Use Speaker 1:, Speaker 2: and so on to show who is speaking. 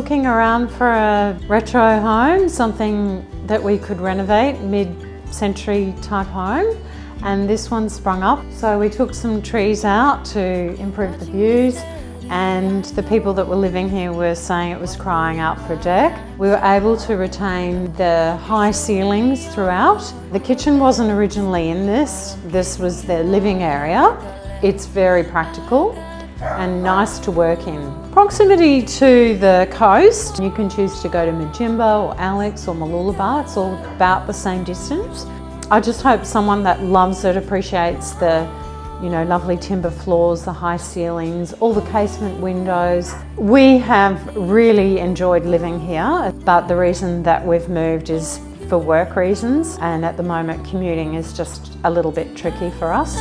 Speaker 1: looking around for a retro home, something that we could renovate, mid-century type home, and this one sprung up. So we took some trees out to improve the views, and the people that were living here were saying it was crying out for a deck. We were able to retain the high ceilings throughout. The kitchen wasn't originally in this. This was the living area. It's very practical and nice to work in. Proximity to the coast, you can choose to go to Majimba or Alex or Mooloolaba, it's all about the same distance. I just hope someone that loves it appreciates the lovely timber floors, the high ceilings, all the casement windows. We have really enjoyed living here, but the reason that we've moved is for work reasons, and at the moment commuting is just a little bit tricky for us.